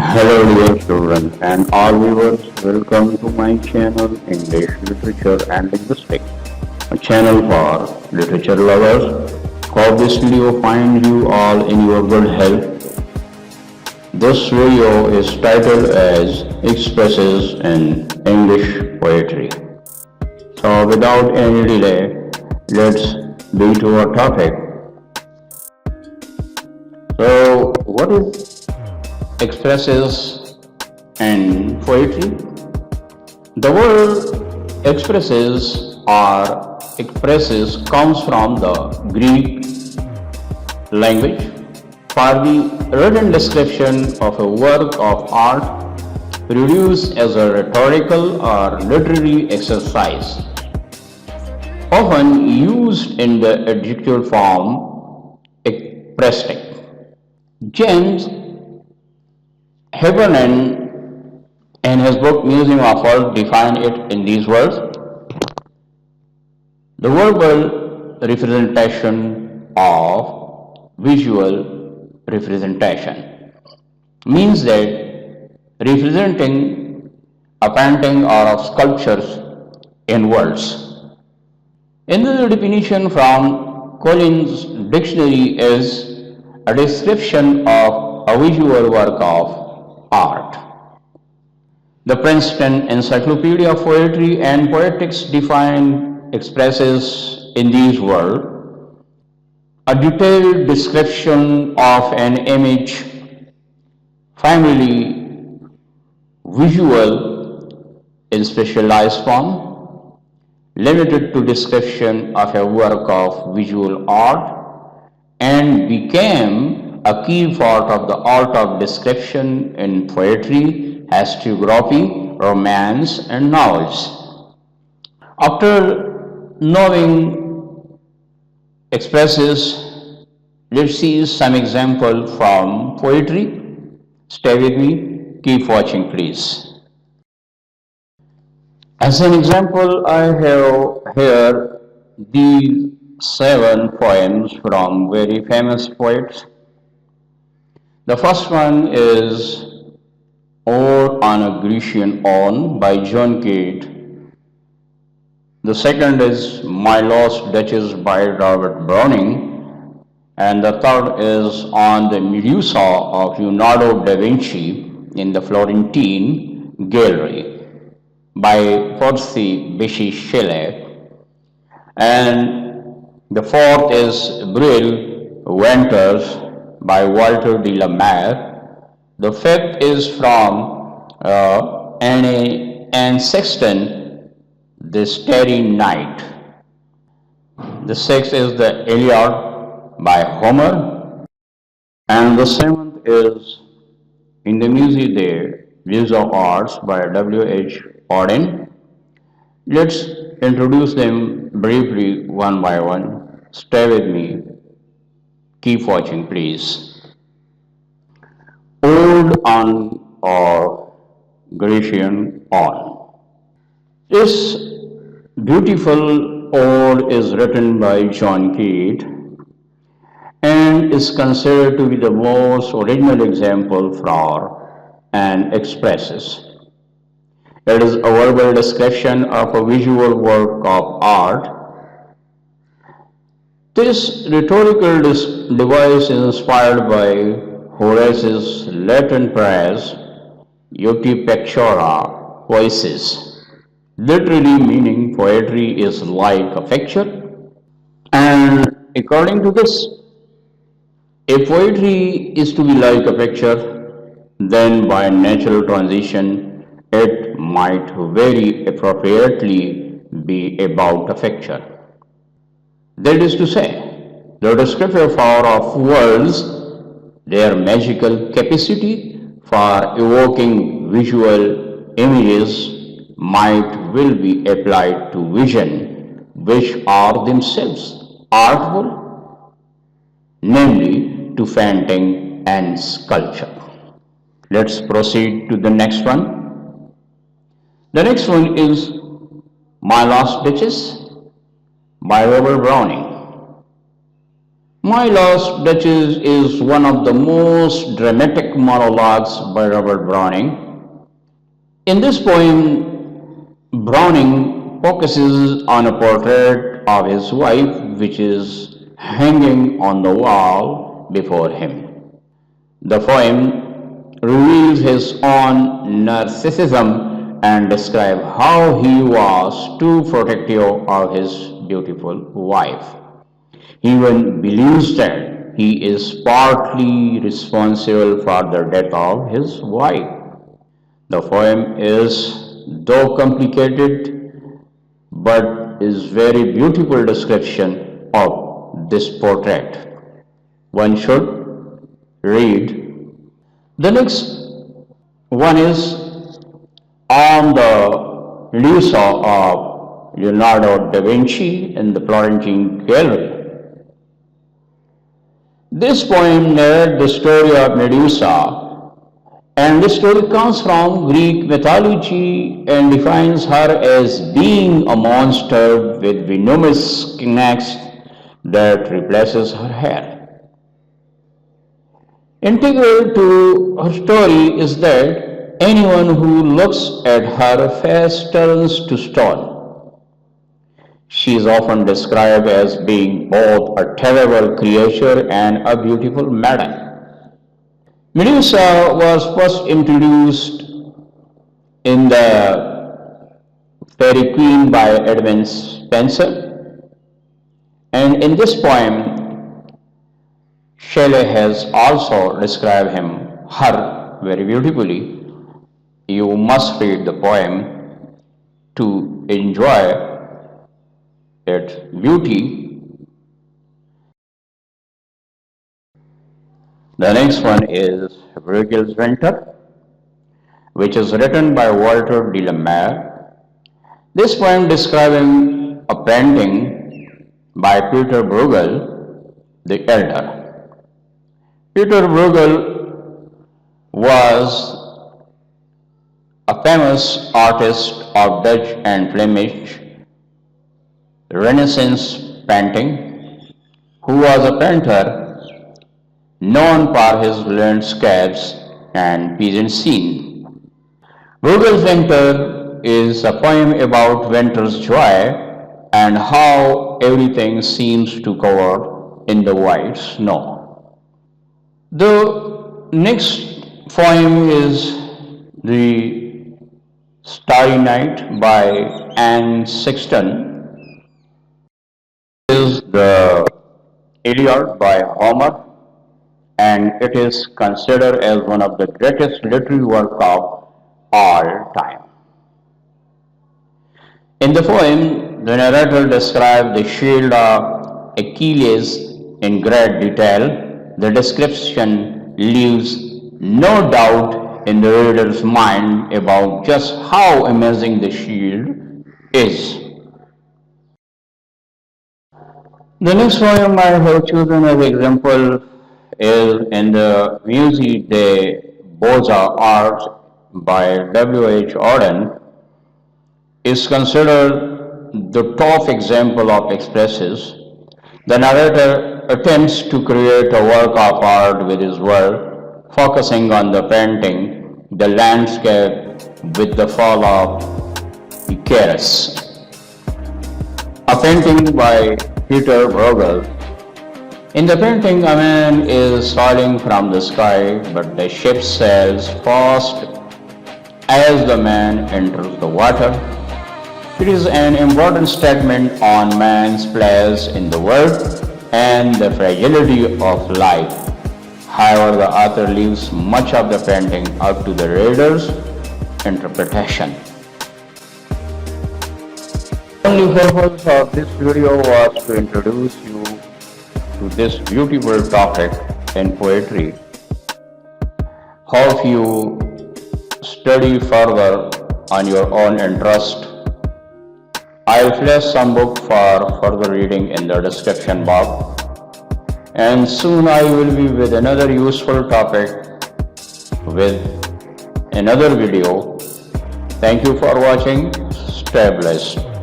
Hello dear students and all viewers, welcome to my channel English Literature and Linguistics, a channel for literature lovers. Hope this video finds you all in your good health. This video is titled as Ekphrasis in English Poetry. So without any delay, let's be to our topic. So what is Ekphrasis and poetry? The word expresses or expresses comes from the Greek language for the written description of a work of art produced as a rhetorical or literary exercise, often used in the adjective form ekphrastic. James Heffernan in his book Museum of Art defined it in these words: the verbal representation of visual representation means that representing a painting or of sculptures in words. In the definition from Collins Dictionary is a description of a visual work of art. The Princeton Encyclopedia of Poetry and Poetics expresses in these words a detailed description of an image, primarily visual in specialized form, limited to description of a work of visual art, and became a key part of the art of description in poetry, hagiography, romance, and novels. After knowing expresses, let's see some example from poetry. Stay with me, keep watching please. As an example, I have here these 7 poems from very famous poets. The first one is Ode on a Grecian Urn by John Keats. The second is My Lost Duchess by Robert Browning. And the third is On the Medusa of Leonardo da Vinci in the Florentine Gallery by Percy Bysshe Shelley. And the fourth is Brill Ventures by Walter de la Mare. The fifth is from Anne Sexton, The Starry Night. The sixth is the Iliad by Homer. And the seventh is In the Music There, Views of Arts by W.H. Auden. Let's introduce them briefly one by one. Stay with me. Keep watching, please. Ode on or Grecian Urn. This beautiful ode is written by John Keats and is considered to be the most original example for an Ekphrasis. It is a verbal description of a visual work of art. This rhetorical device is inspired by Horace's Latin phrase "Uti pectora poesis," literally meaning poetry is like a picture. And according to this, if poetry is to be like a picture, then by natural transition it might very appropriately be about a picture. That is to say, the descriptive power of words, their magical capacity for evoking visual images might will be applied to vision, which are themselves artful, namely to painting and sculpture. Let's proceed to the next one. The next one is My Lost Duchess by Robert Browning. My Lost Duchess is one of the most dramatic monologues by Robert Browning. In this poem, Browning focuses on a portrait of his wife which is hanging on the wall before him. The poem reveals his own narcissism and describes how he was too protective of his beautiful wife. He even believes that he is partly responsible for the death of his wife. The poem is, though complicated, but is very beautiful description of this portrait. One should read. The next one is on the Medusa of Leonardo da Vinci in the Florentine Gallery. This poem narrates the story of Medusa, and this story comes from Greek mythology and defines her as being a monster with venomous snakes that replaces her hair. Integral to her story is that anyone who looks at her face turns to stone. She is often described as being both a terrible creature and a beautiful maiden. Medusa was first introduced in the Fairy Queen by Edmund Spenser, and in this poem, Shelley has also described her very beautifully. You must read the poem to enjoy its beauty. The next one is Bruegel's Winter, which is written by Walter de la Mare. This poem describing a painting by Peter Bruegel the Elder. Peter Bruegel was a famous artist of Dutch and Flemish Renaissance painting, who was a painter known for his landscapes and peasant scene. Bruegel's Winter is a poem about winter's joy and how everything seems to cover in the white snow. The next poem is The Starry Night by Anne Sexton. Is the Iliad by Homer, and it is considered as one of the greatest literary works of all time. In the poem, the narrator describes the shield of Achilles in great detail. The description leaves no doubt in the reader's mind about just how amazing the shield is. The next poem I have chosen as example is in the Musée des Beaux-Arts by W.H. Auden. Is considered the top example of Ekphrasis. The narrator attempts to create a work of art with his work, focusing on the painting, the landscape with the fall of Icarus. A painting by Peter Bruegel. In the painting, a man is falling from the sky, but the ship sails fast as the man enters the water. It is an important statement on man's place in the world and the fragility of life. However, the author leaves much of the painting up to the reader's interpretation. The only purpose of this video was to introduce you to this beautiful topic in poetry. Hope you study further on your own interest. I'll place some book for further reading in the description box. And soon I will be with another useful topic with another video. Thank you for watching. Stay blessed.